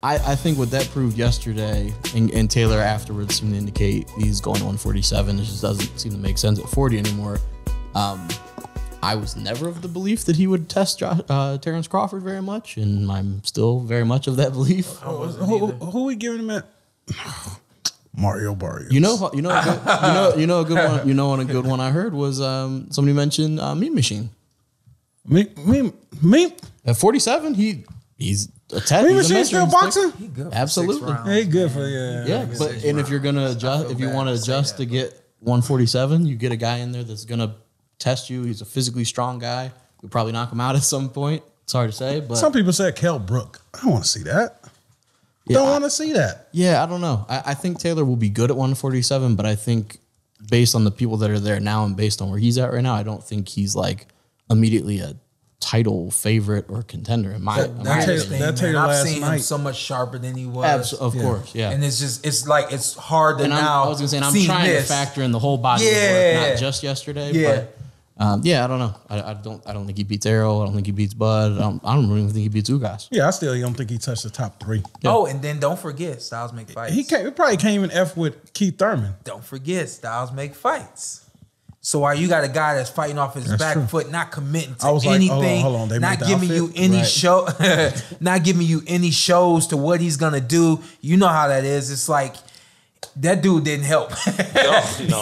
I think what that proved yesterday, and Taylor afterwards seemed to indicate he's going to 147. It just doesn't seem to make sense at 40 anymore. I was never of the belief that he would test Terence Crawford very much, and I'm still very much of that belief. Who we giving him at? Mario Barrios. You know a good one. A good one I heard was somebody mentioned Mean Machine. Me? At 47, he's a test. Mean Machine still boxing? He good for Absolutely. 6 rounds. He good for yeah. But and if you're gonna adjust, if you want to adjust to get 147, you get a guy in there that's gonna test you. He's a physically strong guy. You'll probably knock him out at some point. It's hard to say, but some people said Kell Brook. I don't want to see that. Yeah, Don't want to see that. Yeah, I don't know. I think Taylor will be good at 147, but I think based on the people that are there now and based on where he's at right now, I don't think he's like immediately a title favorite or contender in my opinion. I've seen him so much sharper than he was. Of course, yeah. And it's hard to and now. I was gonna say, and I'm trying to factor in the whole body of work, not just yesterday. But I don't know. I don't think he beats Errol. I don't think he beats Bud. I don't even think he beats Ugas. Yeah, I still don't think he touched the top 3. Yeah. Oh, and then don't forget, Styles make fights. He probably can't even F with Keith Thurman. Don't forget, Styles make fights. So while you got a guy that's fighting off his back foot, not committing to anything, hold on. Not giving you any show, not giving you any shows to what he's gonna do. You know how that is. It's like that dude didn't help. No.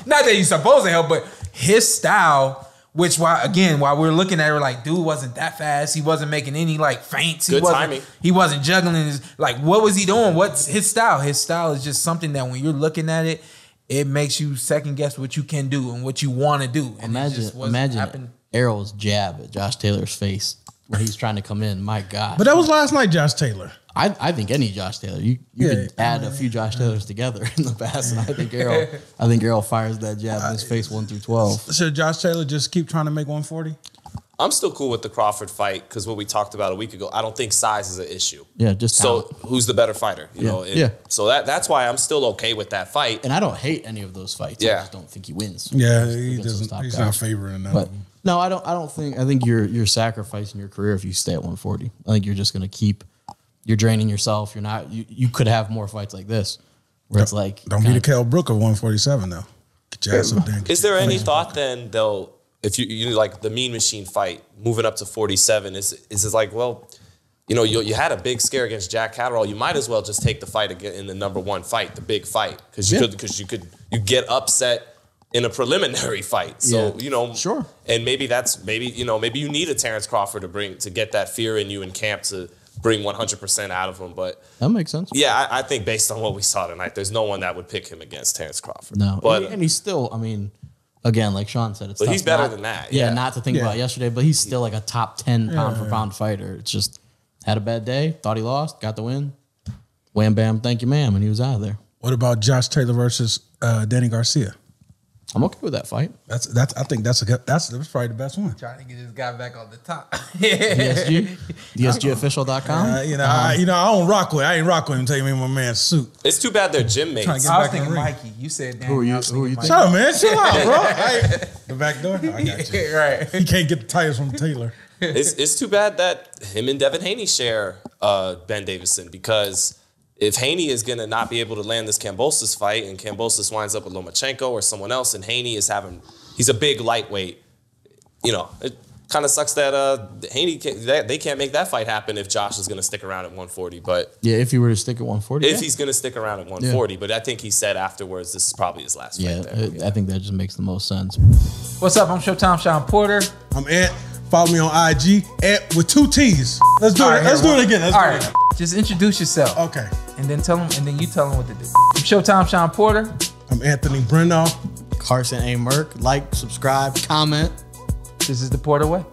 Not that he's supposed to help, but his style. Which while we're looking at it, we're like, dude wasn't that fast. He wasn't making any like feints. Good timing. He wasn't juggling. What was he doing? What's his style? His style is just something that when you're looking at it, it makes you second guess what you can do and what you want to do. And imagine Errol's jab at Josh Taylor's face when he's trying to come in. My God. But that was last night, Josh Taylor. I think any Josh Taylor. You could add a few Josh Taylors together in the past, and I think Errol fires that jab in his face 1 through 12. Should Josh Taylor just keep trying to make 140? I'm still cool with the Crawford fight because what we talked about a week ago, I don't think size is an issue. Yeah, just talent. So who's the better fighter? You know? So that's why I'm still okay with that fight. And I don't hate any of those fights. Yeah. I just don't think he wins. Yeah, he doesn't. He's not favoring that. But no, I don't think. I think you're sacrificing your career if you stay at 140. I think you're just going to keep. You're draining yourself. You're not. You could have more fights like this, where it's like don't be the Kell Brook of 147 though. Get your ass up there. Is there any thought then they'll? If you like the Mean Machine fight, moving up to 47, is it like, well, you had a big scare against Jack Catterall. You might as well just take the fight again in the #1 fight, the big fight, because you get upset in a preliminary fight. So sure. And maybe you need a Terence Crawford to get that fear in you in camp to bring 100% out of him. But that makes sense. Yeah, I think based on what we saw tonight, there's no one that would pick him against Terence Crawford. No, but and he's still. I mean. Again, like Shawn said, he's better than that. Yeah, not to think about yesterday, but he's still like a top 10 pound for pound fighter. It's just had a bad day, thought he lost, got the win. Wham bam, thank you, ma'am, and he was out of there. What about Josh Taylor versus Danny Garcia? I'm okay with that fight. I think that's probably the best one. Trying to get this guy back on the top. DSG, DSGofficial.com. I don't rock with. I ain't rock with him until you make my man's suit. It's too bad they're gym mates. I was thinking Mikey. You said Danny. Who are you? Shut up, man. Chill out, bro. The back door. I got you. Right. He can't get the tires from Taylor. It's too bad that him and Devin Haney share Ben Davison, because if Haney is going to not be able to land this Kambosos fight and Kambosos winds up with Lomachenko or someone else and Haney he's a big lightweight, it kind of sucks that Haney they can't make that fight happen if Josh is going to stick around at 140. But yeah, if he were to stick at 140. If he's going to stick around at 140. But I think he said afterwards this is probably his last fight there. I think that just makes the most sense. What's up? I'm Showtime Shawn Porter. I'm Ant. Follow me on IG, Ant with 2 T's. Let's do it. Let's do it again. All right. Just introduce yourself. Okay. And then you tell them what to do. I'm Showtime Shawn Porter. I'm Anthony Brenagh. Carson Merk. Like, subscribe, comment. This is the Porter Way.